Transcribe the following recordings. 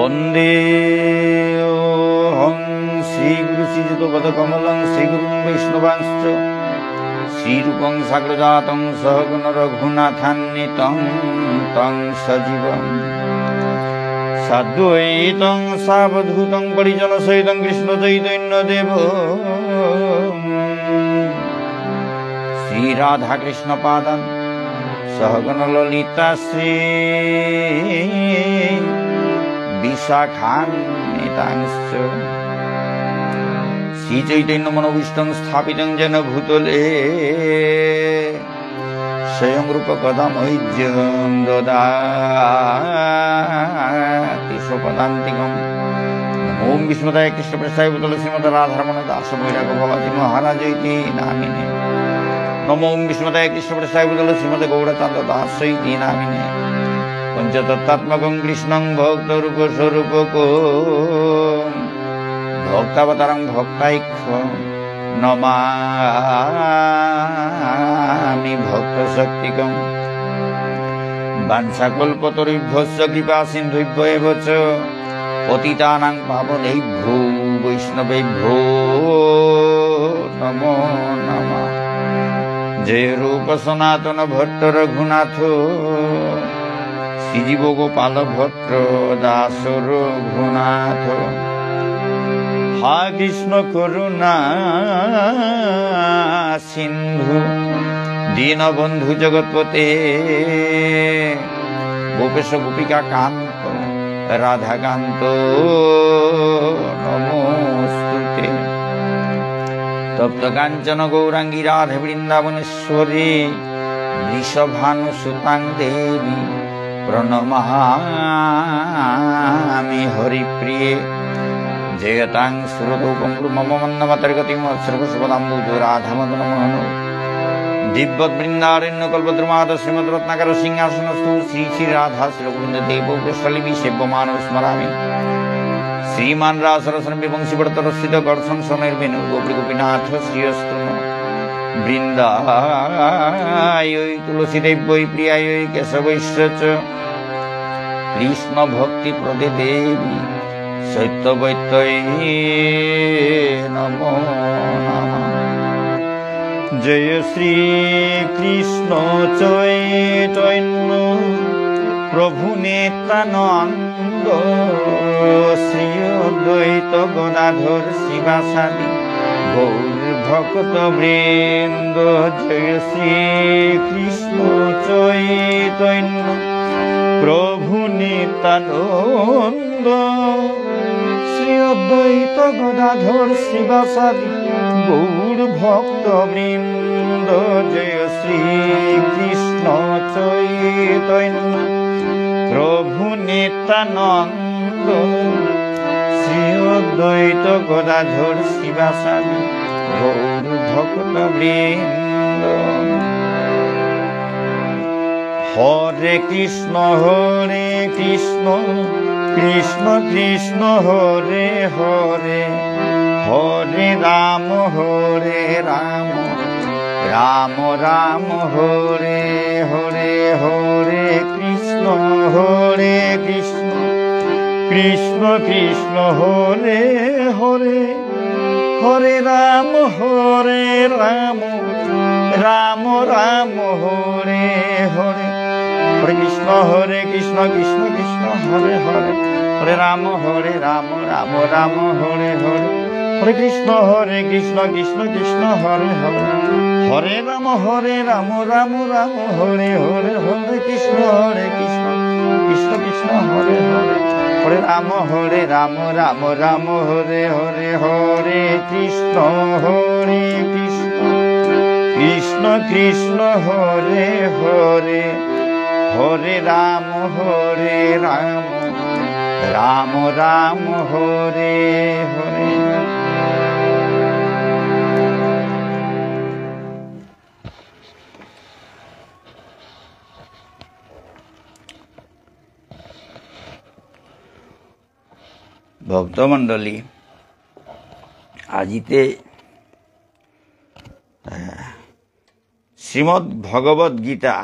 वंदे श्रीगुरु श्रीयुतपदकमलं श्रीगुरुं वैष्णवांश्च श्रीरूपं साग्रजातं सहगण रघुनाथान्वितं तं सजीवं साद्वैतं सावधूतं परिजनसहितं कृष्णचैतन्यदेवं श्रीराधाकृष्णपादान् सहगण ललिता श्री विशाखान्वितांश्च श्रीचैतन्यमनोभीष्टं स्थापितं येन भूतले स्वयं रूपकदा मह्यं ददाति स्वपदान्तिकम्। ओं विष्णुपदाय कृष्णप्रेष्ठाय भूतले श्रीमद् राधारमण दास वैराग भवाजी महाराज इति नामिने। नमो ओं विष्णुपदाय कृष्णप्रेष्ठाय भूतले श्रीमद् गौरचन्द्र दास इति नामिने। पंचतत्त्वात्मकं कृष्णं भक्तरूपस्वरूपको भक्तावतारं भक्तैक्यं नमामि भक्तशक्तिकं। वाञ्छाकल्पतरुभ्यश्च कृपासिन्धुभ्यो एव च पतितानां पावनेभ्यो वैष्णवेभ्यो नमो नमः। जय रूप सनातन भट्ट रघुनाथ श्रीजीव गोपाल भट्ट दास रघुनाथ। हा कृष्ण करुणा सिंधु दीनबंधु जगतपते गोपेश गोपिका कांत राधाकांत नमोस्तुते। तप्त कांचन गौरांगी राधे वृंदावनेश्वरी वृषभानुसुतां देवी प्रणमामि हरिप्रिये। जयतां सुरतोपं मम मन्नमतर्गतिं सर्वसुपदाम्बुजो राधामदनमोहन दिव्यवृन्दारण्यकल्पद्रुमाद श्रीमद्रत्नाकर सिंहासनस्थो श्री श्री राधा श्रीगोविन्ददेवो पृष्ठलिपि सेव्यमानो स्मरामि। श्रीमान रासरसन विवंशी वर्तरस्थित कर्षण सनैर्वेणु गोपी गोपीनाथ श्रीयस्तु वृन्दाय तुलसीदेव्यै प्रियाय केशवैश्च कृष्ण भक्ति प्रदे देवी सत्यवैत्यै नमो नमः। जय श्री कृष्ण चैतन्य प्रभु नित्यानंद श्री अद्वैत गदाधर शिवासादि गौर भक्त वृंद। जय श्री कृष्ण चैतन्य प्रभु नित्यानंद श्री अद्वैत गदाधर शिवासादि गौर भक्त वृंद। जय श्री कृष्ण चैतन्य प्रभु नित्यानंद श्री अद्वैत गदाधर शिवासादि गौर भक्त वृंद। हरे कृष्ण कृष्ण कृष्ण हरे हरे हरे राम राम राम हरे हरे हरे कृष्ण कृष्ण कृष्ण हरे हरे हरे राम राम राम हरे हरे हरे कृष्ण कृष्ण कृष्ण हरे हरे हरे राम राम राम हरे हरे हरे कृष्ण कृष्ण कृष्ण हरे हरे हरे राम राम राम हरे हरे हरे कृष्ण कृष्ण कृष्ण हरे हरे हरे राम राम राम हरे हरे हरे कृष्ण कृष्ण कृष्ण हरे हरे हरे राम राम राम हरे हरे। ভক্তমণ্ডলী আজিতে শ্রীমদ্ ভগবদ গীতা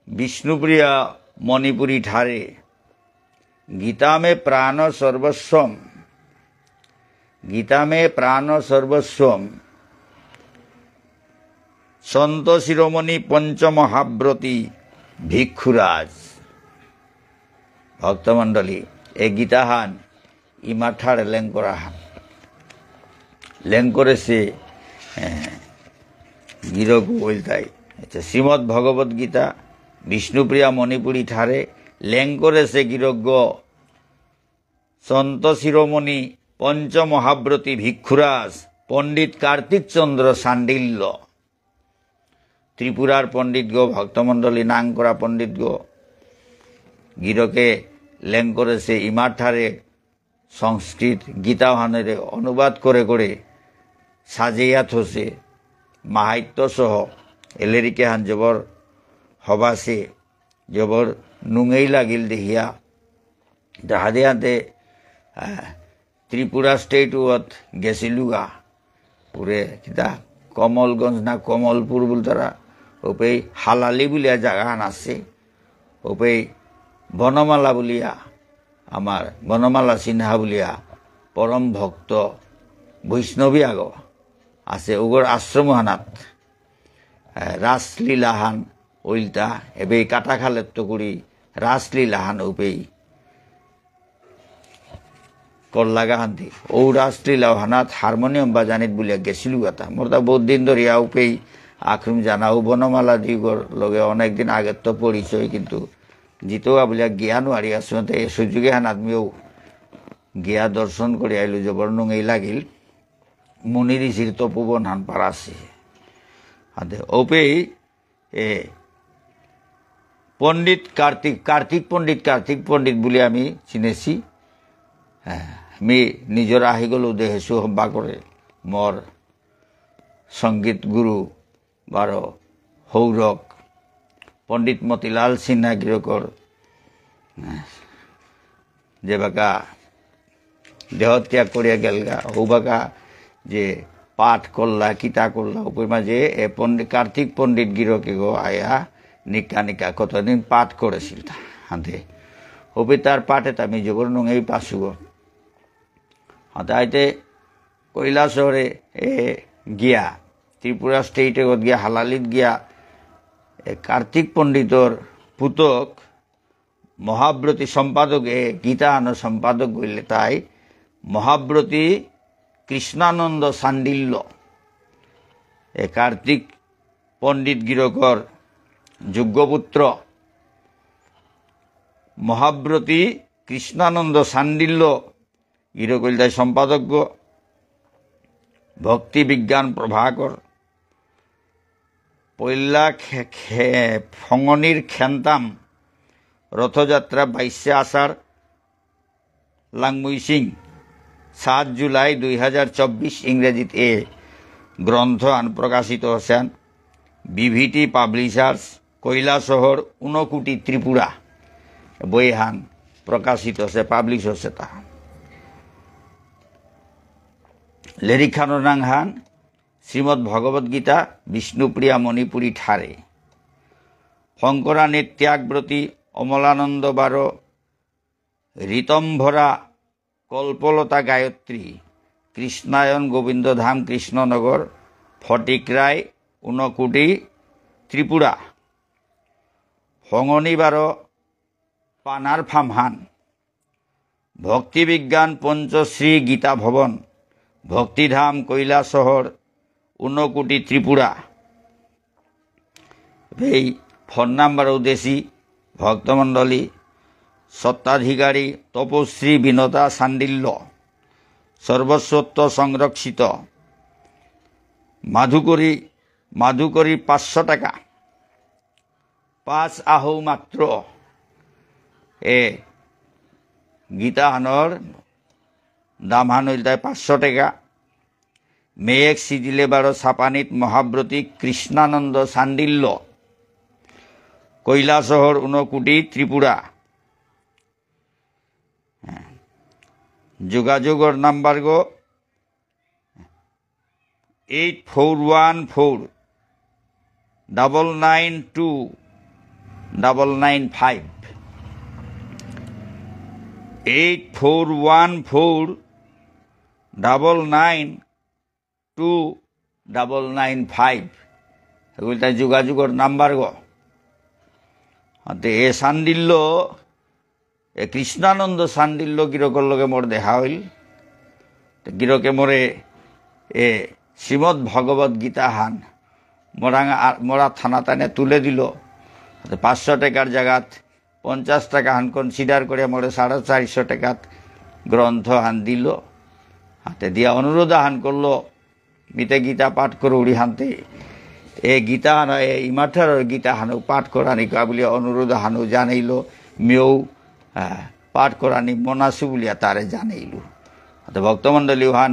विष्णुप्रिया मणिपुरी ठारे गीता में प्राण सर्वस्वम, गीता में प्राण सर्वस्वम संत शिरोमणि पंचमहाव्रती भिक्षुराज। भक्तमंडली ए गीताहान इमाठार लेंकराहान लेंकरे से गिरक बोलताई। अच्छा, श्रीमद् भगवत गीता विष्णुप्रिया मणिपुरी ठारे लेंकरे से गिरज्ञ संत शिरोमणि पंचमहाव्रती भिक्षुराज पंडित कार्तिक चंद्र सांडिल्य त्रिपुरार पंडित गो भक्तमंडली नांग करा पंडित गो गिरके लेंकरे से इमाठारे संस्कृत गीताहानेरे अनुवाद करे करे साजिया थोसे माहात्य सह एलेरिके हान जबर हबासे जबर नुंगई लागिल देखिया हाते हाते त्रिपुरा स्टेट गेसिलुगा पूरे किता कमलगंज ना कमलपुर बोल तारा ओपे हालाली बुलिया जगान आछे ओपे बनमाला बुलिया आमार बनमाला सिन्हा बुलिया परम भक्त वैष्णवी आग आछे ओगर आश्रमहानात रासलीलाहान ओइलता एबे काटाखालेर तकुड़ी रासलीलाहान ओपे कल्लागाहान्ति ओ रासलीलाहानात हारमोनियम बाजानित बुलिया गेसिलु गाता मोरता बहुत दिन धरिया ओपे आख्रुम जाना ओ बनमाला दिगर लगे अनेक दिन आगे तो परिचय किन्तु जितोआ बुलिया गिया नुआरी आसमते सुजुगे हान आदमिओ गिया दर्शन करे आइलो जबर नुंगई लागिल मुनि ऋषिर तपोवन हान पारासे हाते ओपे ए पंडित कार्तिक पंडित बुली आमी चिनेছি मी निजर आहि गलो देहेसु हब्बा करे मोर संगीत गुरु बार हौरक पंडित मतिलाल सिन्हा गिरकर जेबाका देहत्याग करिया गेलगा हौबाका जे पाठ करला किता करला ऊपर माजे ए पंडित कार्तिक पंडित गिरके गो आया निका निका कतदिन पाठ करेছিল हाते ओपे तार पाठे आमी जबर नंगई पासु गो हाते आइते কৈলাসহরে ए गिया त्रिपुरा स्टेटे गया हालालित गया कार्तिक पंडितर पुतक महाव्रती सम्पादक गीता आन सम्पादक गईले ताई महाव्रती कृष्णानंद सांडिल्य ए कार्तिक पंडित गिरकर योग्यपुत्र महाव्रती कृष्णानंद सांडिल्य गिरकल सम्पादक भक्ति विज्ञान प्रभाकर पहला फंगनिर खेन्ताम रथयात्रा 22 आषाढ़ लांगमुइसिंग 7 जुलाई 2024 इंग्रेजीत ए ग्रंथ आन प्रकाशित हसेन विभिटी पाब्लिशार्स কৈলাসহর ঊনকোটি त्रिपुरा বইহান प्रकाशित हसे पाब्लिश हसे ता लेरिखानो नांगहान श्रीमद् भगवत गीता विष्णुप्रिया मणिपुरी ठारे शंकरानी त्यागव्रती अमलानंद बारो ऋतम्भरा कल्पलता गायत्री कृष्णायन गोविंदधाम कृष्णनगर फटिकराय ঊনকোটি त्रिपुरा फंगनी बारो पानार फामहान भक्ति विज्ञान पंचश्री गीता भवन भक्तिधाम কৈলাসহর ঊনকোটি त्रिपुरा फोन नम्बर उद्देशी भक्तमंडली सत्ताधिकारी तपश्री विनता सांडिल्य सर्वस्वत्व संरक्षित माधुकरी 500 टाका 5 आहु मात्र ए गीताहानर दाम हान 500 टाका मेयक सिजिले बारो छापानीत महाव्रती कृष्णानंद सांडिल्य কৈলাসহর ঊনকোটি त्रिपुरा যোগাযোগের নাম্বার গো 8414992995 8414992995 এগুলো তাই যোগাযোগের নাম্বার গো। এ সান্ডিল্য এ কৃষ্ণানন্দ সান্ডিল্য গিরকর লগে মোর দেখা হইল। গিরকে মোরে এ শ্রীমদ্ ভগবত গীতা হান মোরা থানা টানে তুলে দিল। 500 টাকার জায়গাত 50 টাকা হান কনসিডার করে মোরে 450 টাকাত গ্রন্থ হান দিল। হাতে দিয়া অনুরোধ হান করলো মিতে গীতা পাঠ করে উড়ি হানতে এ গীতা হান ইমাঠার গীতা হানু পাঠ করানি কা বলিয়া অনুরোধ হানু জানাইল। মেয়েও পাঠ করানি মনাসু বলিয়া তারে জানাইল। ভক্তমণ্ডলী হান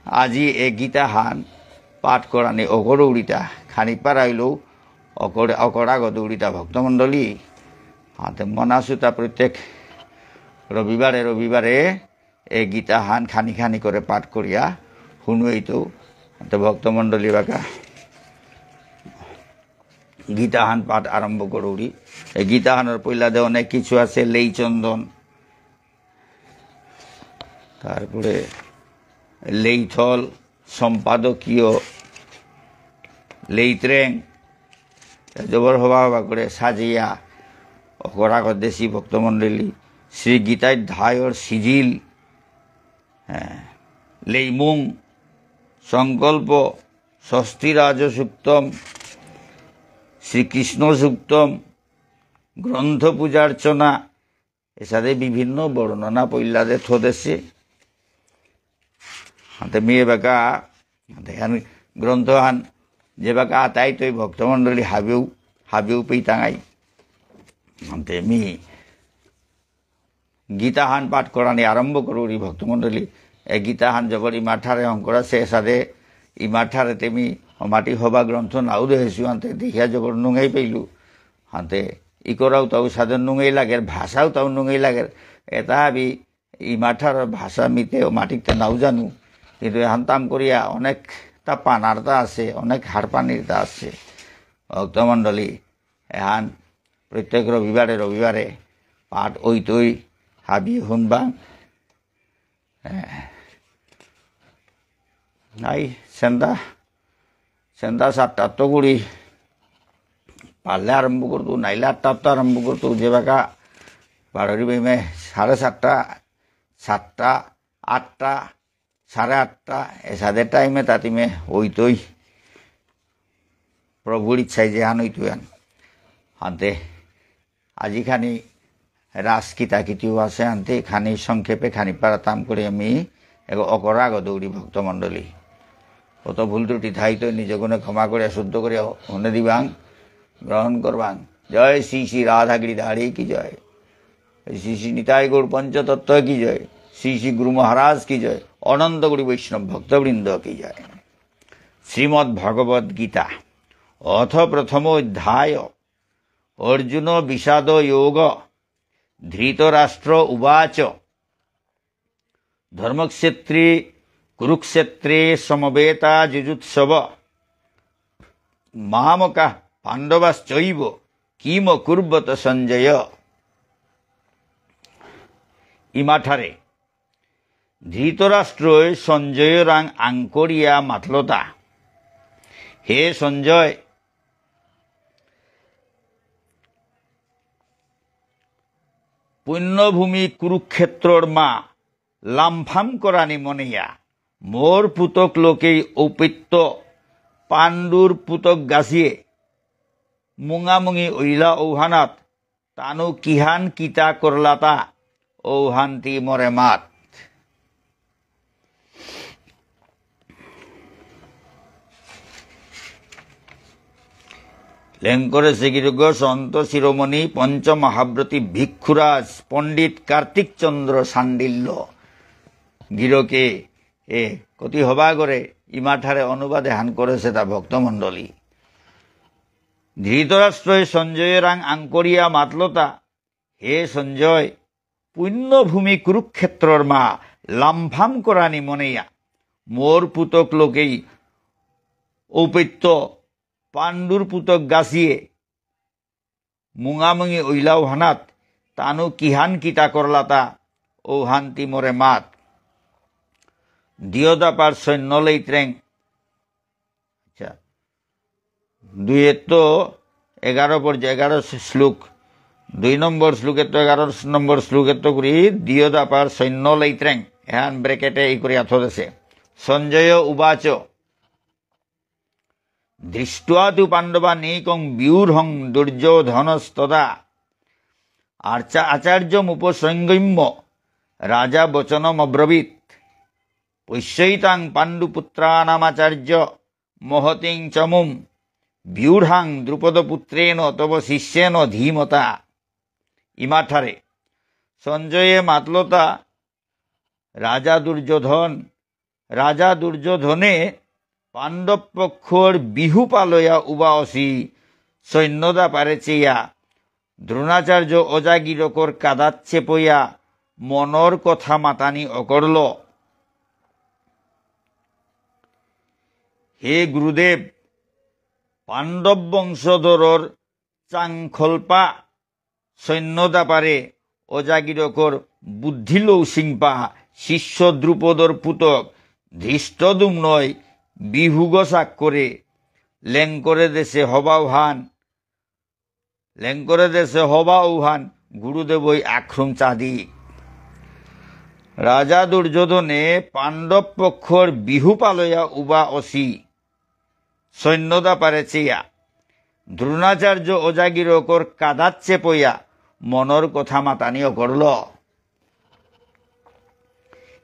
আজি এ গীতা হান পাঠ করানি অকর উড়িটা খানি পারাইলেও অকরাগত উড়িটা ভক্তমণ্ডলী হাতে মনাসুতা প্রত্যেক রবিবারে রবিবারে এ গীতা হান খানি খানি করে পাঠ করিয়া শুনুইতো। ভক্তমণ্ডলী বাকা গীতা হান পাঠ আরম্ভ করুড়ি। এই গীতা হানের পইলাদে অনেক কিছু আছে, লেইচন্দন, তারপরে লেইথল, সম্পাদকীয়, লেইত্রেং জবর হবা হবা করে সাজিয়া অকরা দেশি ভক্তমণ্ডলী শ্রী গীতায় ধায়র সিজিল, লেইমুং, সংকল্প, ষষ্ঠীরাজ সুক্তম, শ্রীকৃষ্ণ সুক্তম, গ্রন্থ পূজার্চনা এসাদে বিভিন্ন বর্ণনা পইলাদে থদেছে। হাতে মেয়ে বাঁকা হান গ্রন্থ হান যে বাঁকা আতাই তৈ ভক্তমণ্ডলী হাবেও পেই টাঙাই হাতে মি গীতা হান পাঠ করানি আরম্ভ করুরি ভক্তমণ্ডলী। এ গীতা হান জবর ইমাঠারে অঙ্কর আছে এসাদে ইমাঠারে তেমি মাটি হবা গ্রন্থ নাও দেখিছো হাতে দেখিয়া জবর নুঙাই পাইলু। হাতে ইকরাও তাও সাদে নুঙাই লাগের, ভাষাও তাও নুঙাই লাগের। এটা ভাবি ইমাঠার ভাষা মিতে মাটিতে নাও জানু, কিন্তু এহান তাম করিয়া অনেকটা পানারতা আছে, অনেক হাড়পানিরতা আছে। ভক্তমণ্ডলী এহান প্রত্যেক রবিবারে রবিবারে পাঠ ওই তৈ হাবি শুনবা। নাই সেন্দা 7টার তো গুড়ি পারলে আরম্ভ করতো, নাইলে 8টার তো আরম্ভ করতো। যে বাঁকা বারোরি বেমে 7:30, 7টা, 8টা, 8:30 এসাদের টাইমে তাতিমে ওই তৈ প্রভুর ইচ্ছায় যে হান ওই তুই হানতে আজি খানি রাস কিতাকিতিও আছে আনতে খানি সংক্ষেপে খানি পারাতাম করে আমি অকরাগ দৌড়ি ভক্তমণ্ডলী। কত ভুল ত্রুটি ধাইত নিজ গুণে ক্ষমা করে শুদ্ধ করে হনে দিবাং গ্রহণ করবাং। জয় শ্রী শ্রী রাধাগিরি দাড়ি কি জয়, শ্রী শ্রী নিতাই গৌর পঞ্চতত্ত্ব কি জয়, শ্রী শ্রী গুরু মহারাজ কি জয়, অনন্ত গুরু বৈষ্ণব ভক্তবৃন্দ কি জয়। শ্রীমদ্ ভগবদ গীতা অথ প্রথম অধ্যায় অর্জুন বিষাদ যোগ। ধৃতরাষ্ট্র উবাচ ধর্মক্ষেত্রে কুরুক্ষেত্রে সমবেতা যুজুৎসব মামকা পাণ্ডবাশ্চৈব কিম কুর্বত সঞ্জয়। ইমাঠারে ধৃতরাষ্ট্রই সঞ্জয় রাং আঙ্করিয়া মাতলতা। হে সঞ্জয়, পুণ্যভূমি কুরুক্ষেত্রর মা লামফাম করানি মনিয়া মোর পুতক লোকেই ঔপিত্য পাণ্ডুর পুতক গাছিয়ে মুঙামুঙি ঐলা ঔহানাত তানু কিহান কিতা করলাতা ঔহান্তি মরে মাত। লেঙ্করে শ্রীগিরগ সন্ত শিরোমণি পঞ্চমহাব্রতী ভিক্ষুরাজ পণ্ডিত কার্তিক চন্দ্র সান্ডিল্য গিরকে এ কতি হবা করে ইমাঠারে অনুবাদে হান করেছে তা ভক্তমণ্ডলী। ধৃতরাষ্ট্রই সঞ্জয়ের আঙ্করিয়া মাতলতা। হে সঞ্জয়, পুণ্যভূমি কুরুক্ষেত্রর মা লামফাম করানি মনেয়া মোর পুতক লোকেই ঔপত্য পাণ্ডুর পুতক গাছিয়ে মুঙামুঙি ঐলাও হানাত তানু কিহান কিতা করলাতা ও হান্তি মোরে মাত দিয়দাপার সৈন্য লইত্রেং। আচ্ছা, 11 শ্লোক, 2 নম্বর শ্লোকে তো 11 নম্বর শ্লোকে তো করি দিয়দাপার সৈন্য লইত্রেং হ্যান ব্রেকেটে এই করে আথ দেছে। সঞ্জয় উবাচ দৃষ্টা তু পাণ্ডবা নৈকং বিউর্হং দুর্যোধনস্তদা আচার্যমুপসংগম্য রাজা বচনমব্রবীৎ পশ্যৈতাং পাণ্ডুপুত্রানামাচার্য মহতিং চমুম বিউঢ়াং দ্রুপদপুত্রেণ তব শিষ্যেন ধীমতা। ইমাঠারে সঞ্জয়ে মাতলতা রাজা দুর্যোধনে পাণ্ডব পক্ষর বিহু পালয়া উবাসী সৈন্যদা পারেছিয়া দ্রোণাচার্য অজাগিরকর কাদাচ্ছে পইয়া মনর কথা মাতানি অকরল। হে গুরুদেব, পাণ্ডব বংশধরর চাংখল্পা সৈন্যদা পারে অজাগিরকর বুদ্ধিলৌ সিংপা শিষ্য দ্রুপদর পুতক ধৃষ্টদুম্নয় বিহুগসাক করে লেঙ্করে দেশে হবা উহান গুরুদেবই আখ্রুম চাঁদি। রাজা দুর্যোধনে পাণ্ডব পক্ষর বিহু পালয়া উবা অসি সৈন্যদা পারেছিয়া দ্রোণাচার্য অজাগিরকর কাদাচ্ছে পইয়া মনর কথা মাতানিও করল।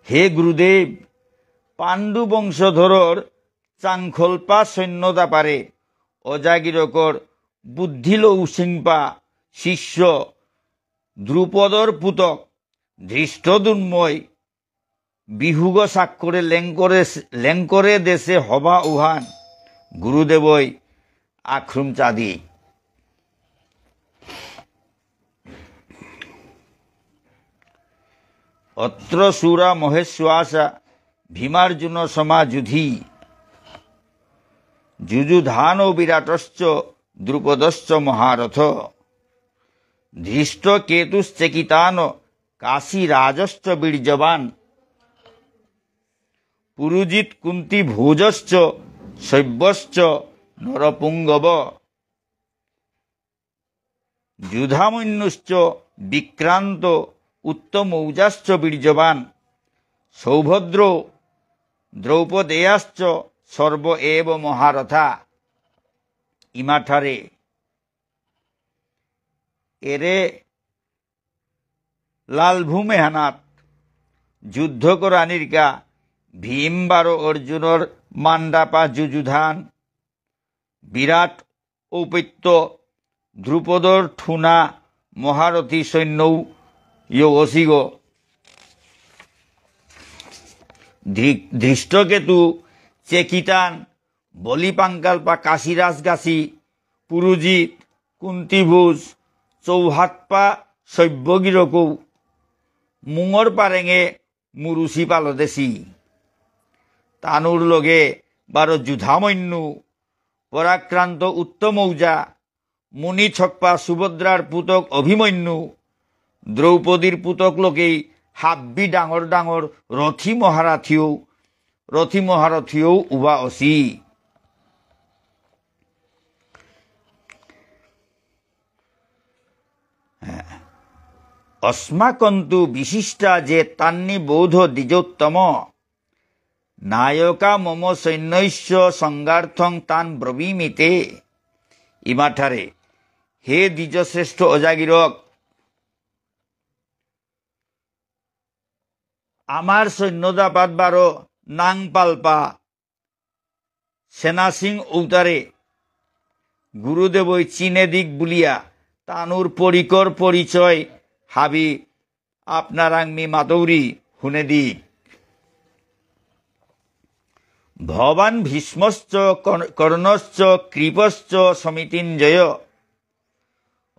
হে গুরুদেব, পাণ্ডু বংশধরর চাংখল্পা সৈন্যদা পারে অজাগিরকর বুদ্ধিলৌ সিংপা শিষ্য দ্রুপদর পুতক ধৃষ্টদুন্ময় বিহুগ সাক্ষরে লেঙ্করে দেশে হবা উহান গুরুদেবই আখ্রুম চাঁদি। অত্র সুরা মহেশ্বাসা ভীমার্জুন সমাযুধি যুযুধান বিরাটশ্চ দ্রুপদশ্চ মহারথ ধৃষ্ট কেতুশ্চেকিতান কাশীরাজশ্চ বীর্যবান পুরুজিৎ কুন্তি ভোজশ্চ শৈব্যশ্চ নরপুঙ্গব যুধামন্যুশ্চ বিক্রান্ত উত্তমৌজাশ্চ বীর্যবান সৌভদ্র দ্রৌপদেয়াশ্চ সর্ব এব মহারথা। ইমাঠারে এরে লালভূমে হানাত যুদ্ধ করানিরকা ভীম 12 অর্জুনর মান্ডাপা যুযুধান বিরাট ঔপত্য দ্রুপদর ঠুনা মহারথী সৈন্যৌ অসিগ ধৃষ্টকেতু চেকিটান বলিপাঙ্কালপা কাশীরাজগাছি পুরুজিৎ কুন্তিভুজ চৌহাতপা সভ্যগিরকৌ মুঙর পারেঙে মুরুষি পালদেশি তানুর লগে 12 যুধামন্যু পরাক্রান্ত উত্তমৌজা মুনি ছক্পা সুভদ্রার পুতক অভিমন্যু দ্রৌপদীর পুতক লোকেই হাব্বি ডাঙর ডাঙর রথী মহারথীও উবা অসি। অস্মাকন্তু বিশিষ্টা যে তান্নি বৌধ দ্বিজোত্তম নায়কা মম সৈন্যস্য সংগার্থং তান ব্রবীমিতে। ইমাঠারে হে দ্বিজশ্রেষ্ঠ অজাগিরক, আমার সৈন্যদা 12 নাংপালপা সেনাসিং ঔতারে গুরুদেবই চীনে দিক বুলিয়া তানুর পরিকর পরিচয় হাবি আপনারাংমি মাতৌরি হুনে দিক। ভবান ভীষ্মশ্চ কর্ণশ্চ কৃপশ্চ সমিতিঞ্জয়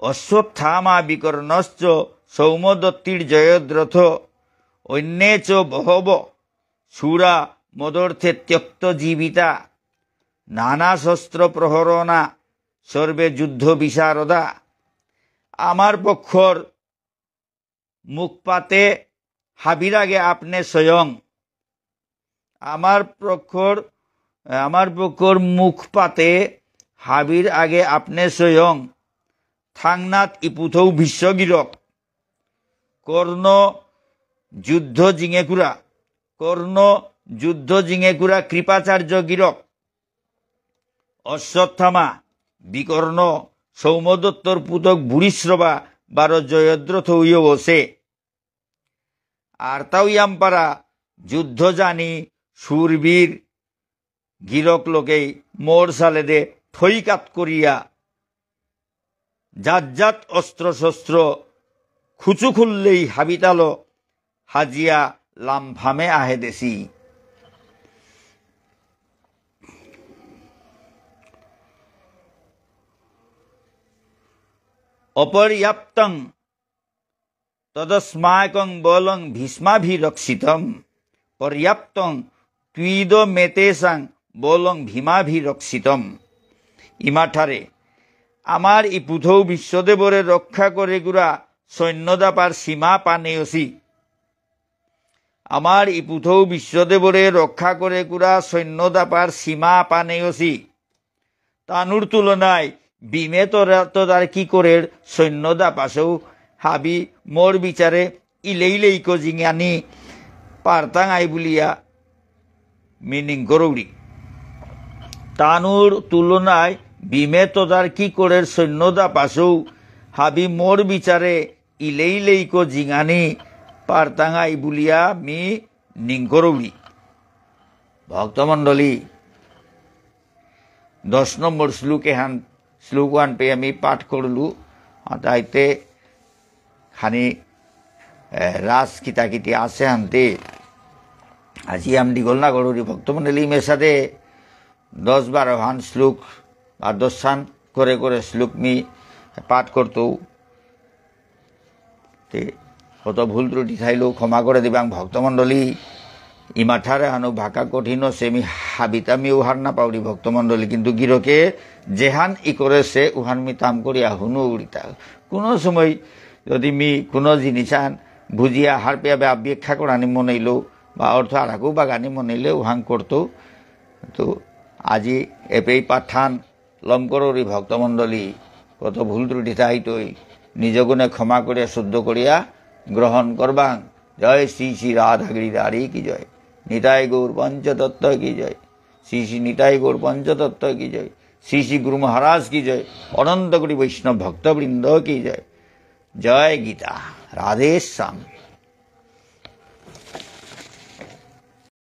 অশ্বত্থামা বিকর্ণশ্চ সৌমদত্তির জয়দ্রথ অন্যে চ বহব সুরা মদর্থে ত্যক্ত জীবিতা নানা শস্ত্র প্রহরণা সর্বে যুদ্ধ বিশারদা। আমার পক্ষর মুখ পাতে হাবির আগে আপনি স্বয়ং আমার পক্ষর মুখ পাতে হাবির আগে আপনি স্বয়ং থাংনাথ ইপুথৌ বিশ্বগিরক কর্ণ যুদ্ধ জিঙেকুরা কৃপাচার্য গিরক অশ্বত্থামা বিকর্ণ সৌমদত্তর পুতক বুড়িশ্রবা বারো জয়দ্রথ উইয় বসে আর তাউয়াম্পারা যুদ্ধ জানি সুরবীর গিরক লোকেই মোর সালে দে ঠইকাত করিয়া জাত অস্ত্র শস্ত্র খুচু খুললেই হাবিতালো হাজিয়া লামফামে আহে দেশি অপর্যাপ্তং তদস্মাকং বলং ভীষ্মাভিরক্ষিতম পর্যাপ্তং তুইদ মেতেসাং বলং ভীমাভিরক্ষিতম ইমাঠারে আমার ই পুথৌ বিশ্বদেবরে রক্ষা করে গুড়া সৈন্যদাপার সীমা পানেয়সি আমার ই পুথৌ বিশ্বদেবরে রক্ষা করে গুড়া সৈন্যদাপার সীমা পানেয়সি তানুর তুলনায় বিমে তোদার কি করে সৈন্যদা পাশেও হাবি মোর বিচারে ইলেইলেই কজিঙানি পারতাং আই বুলিয়া মিনিং করৌড়ি তানুর তুলনায় বিমে তোদার কি করে সৈন্যদা পাশেও হাবি মোর বিচারে ইলেইলেই কজিঙানি পারতাং আই বুলিয়া মি নিং করৌড়ি ভক্তমণ্ডলী 10 নম্বর শ্লোক 1 পে আমি পাঠ করলু তাইতে খানি রাস কিতাকিতি আছে হানতে আজি আমদি গলনা গরুরি ভক্তমণ্ডলী মেসাদে 10-12 হান শ্লোক আর 10 হান করে শ্লোক মি পাঠ করতো তে কত ভুল ত্রুটি থাইলেও ক্ষমা করে দিবাং ভক্তমণ্ডলী ইমাঠারে হানু ভাকা কঠিন সেমি হাবিতামি উহার না পাউরি ভক্তমণ্ডলী কিন্তু গিরকে যেহান ই করে সে উহান মি তাম করিয়া হুনু উড়িতা কোনো সময় যদি মি কোনো জিনিসান বুঝিয়া হার পেয়াবে আব্যক্ষা করানি মনেইল বা অর্থ আরাকু বাগানি মনেইলে উহান করতো তো আজি এপেই পাঠান লম কররি ভক্তমণ্ডলী কত ভুল ত্রুটি থাইতই নিজ গুণে ক্ষমা করিয়া শুদ্ধ করিয়া গ্রহণ করবাং জয় শ্রী শ্রী রাধা গিরিধারী কি জয় নিতাই গৌর পঞ্চতত্ত্ব কি জয় শ্রী শ্রী নিতাই গৌর পঞ্চতত্ত্ব কি জয় শ্রী শ্রী গুরু মহারাজ কি জয় অনন্ত কোটি বৈষ্ণব ভক্তবৃন্দ কি জয় জয় গীতা রাধে শ্যাম।